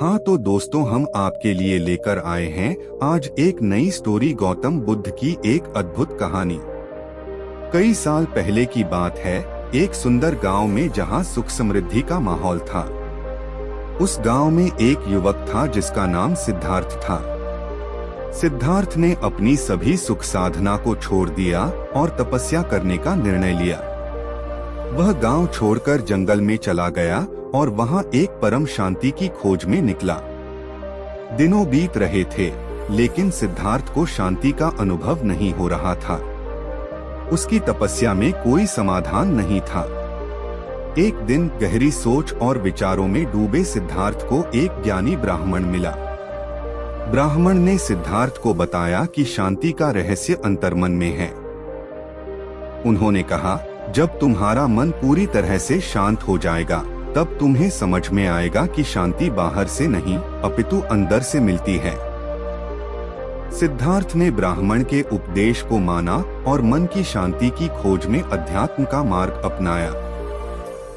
हाँ तो दोस्तों, हम आपके लिए लेकर आए हैं आज एक नई स्टोरी, गौतम बुद्ध की एक अद्भुत कहानी। कई साल पहले की बात है, एक सुंदर गांव में जहां सुख समृद्धि का माहौल था। उस गांव में एक युवक था जिसका नाम सिद्धार्थ था। सिद्धार्थ ने अपनी सभी सुख साधना को छोड़ दिया और तपस्या करने का निर्णय लिया। वह गांव छोड़कर जंगल में चला गया और वहां एक परम शांति की खोज में निकला। दिनों बीत रहे थे, लेकिन सिद्धार्थ को शांति का अनुभव नहीं हो रहा था। उसकी तपस्या में कोई समाधान नहीं था। एक दिन गहरी सोच और विचारों में डूबे सिद्धार्थ को एक ज्ञानी ब्राह्मण मिला। ब्राह्मण ने सिद्धार्थ को बताया कि शांति का रहस्य अंतर्मन में है। उन्होंने कहा, जब तुम्हारा मन पूरी तरह से शांत हो जाएगा, तब तुम्हें समझ में आएगा कि शांति बाहर से नहीं, अपितु अंदर से मिलती है। सिद्धार्थ ने ब्राह्मण के उपदेश को माना और मन की शांति की खोज में अध्यात्म का मार्ग अपनाया।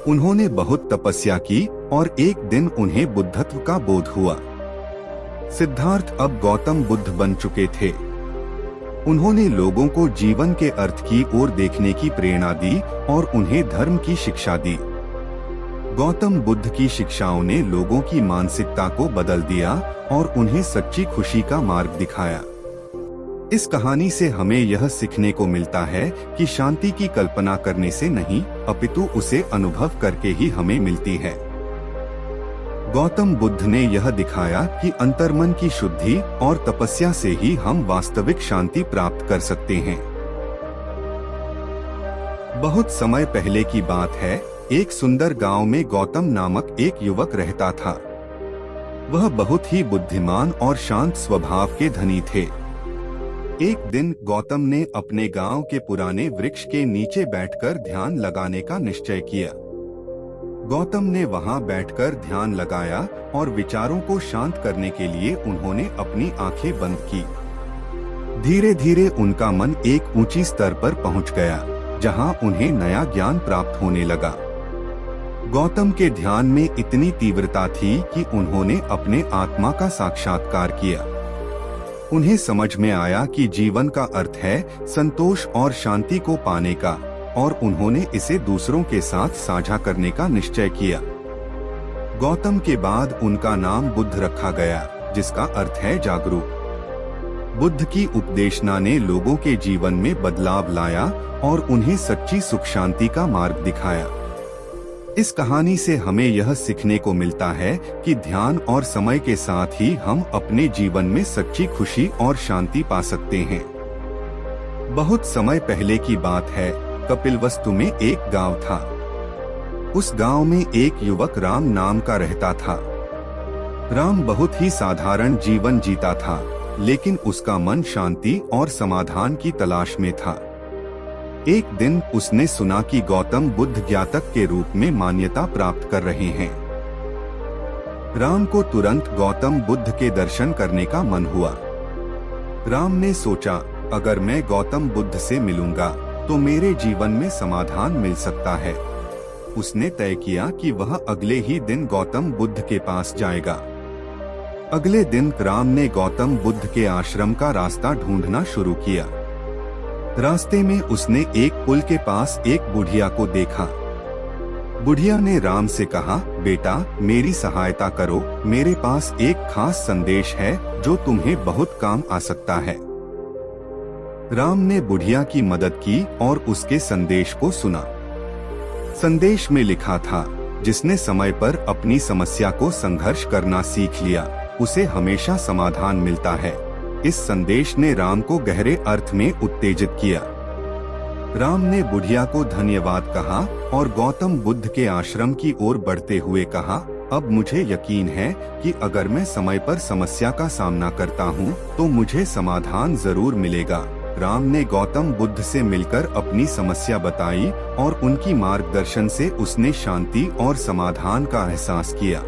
उन्होंने बहुत तपस्या की और एक दिन उन्हें बुद्धत्व का बोध हुआ। सिद्धार्थ अब गौतम बुद्ध बन चुके थे। उन्होंने लोगों को जीवन के अर्थ की ओर देखने की प्रेरणा दी और उन्हें धर्म की शिक्षा दी। गौतम बुद्ध की शिक्षाओं ने लोगों की मानसिकता को बदल दिया और उन्हें सच्ची खुशी का मार्ग दिखाया। इस कहानी से हमें यह सीखने को मिलता है कि शांति की कल्पना करने से नहीं, अपितु उसे अनुभव करके ही हमें मिलती है। गौतम बुद्ध ने यह दिखाया कि अंतर्मन की शुद्धि और तपस्या से ही हम वास्तविक शांति प्राप्त कर सकते हैं। बहुत समय पहले की बात है, एक सुंदर गांव में गौतम नामक एक युवक रहता था। वह बहुत ही बुद्धिमान और शांत स्वभाव के धनी थे। एक दिन गौतम ने अपने गांव के पुराने वृक्ष के नीचे बैठकर ध्यान लगाने का निश्चय किया। गौतम ने वहां बैठकर ध्यान लगाया और विचारों को शांत करने के लिए उन्होंने अपनी आंखें बंद की। धीरे धीरे उनका मन एक ऊंची स्तर पर पहुंच गया, जहां उन्हें नया ज्ञान प्राप्त होने लगा। गौतम के ध्यान में इतनी तीव्रता थी कि उन्होंने अपने आत्मा का साक्षात्कार किया। उन्हें समझ में आया कि जीवन का अर्थ है संतोष और शांति को पाने का, और उन्होंने इसे दूसरों के साथ साझा करने का निश्चय किया। गौतम के बाद उनका नाम बुद्ध रखा गया, जिसका अर्थ है जागरूक। बुद्ध की उपदेशना ने लोगों के जीवन में बदलाव लाया और उन्हें सच्ची सुख शांति का मार्ग दिखाया। इस कहानी से हमें यह सीखने को मिलता है कि ध्यान और समय के साथ ही हम अपने जीवन में सच्ची खुशी और शांति पा सकते हैं। बहुत समय पहले की बात है, कपिलवस्तु में एक गांव था। उस गांव में एक युवक राम नाम का रहता था। राम बहुत ही साधारण जीवन जीता था, लेकिन उसका मन शांति और समाधान की तलाश में था। एक दिन उसने सुना कि गौतम बुद्ध ज्ञातक के रूप में मान्यता प्राप्त कर रहे हैं। राम को तुरंत गौतम बुद्ध के दर्शन करने का मन हुआ। राम ने सोचा, अगर मैं गौतम बुद्ध से मिलूंगा तो मेरे जीवन में समाधान मिल सकता है। उसने तय किया कि वह अगले ही दिन गौतम बुद्ध के पास जाएगा। अगले दिन राम ने गौतम बुद्ध के आश्रम का रास्ता ढूंढना शुरू किया। रास्ते में उसने एक पुल के पास एक बुढ़िया को देखा। बुढ़िया ने राम से कहा, बेटा मेरी सहायता करो, मेरे पास एक खास संदेश है जो तुम्हें बहुत काम आ सकता है। राम ने बुढ़िया की मदद की और उसके संदेश को सुना। संदेश में लिखा था, जिसने समय पर अपनी समस्या को संघर्ष करना सीख लिया, उसे हमेशा समाधान मिलता है। इस संदेश ने राम को गहरे अर्थ में उत्तेजित किया। राम ने बुढ़िया को धन्यवाद कहा और गौतम बुद्ध के आश्रम की ओर बढ़ते हुए कहा, अब मुझे यकीन है कि अगर मैं समय पर समस्या का सामना करता हूँ तो मुझे समाधान जरूर मिलेगा। राम ने गौतम बुद्ध से मिलकर अपनी समस्या बताई और उनकी मार्गदर्शन से उसने शांति और समाधान का एहसास किया।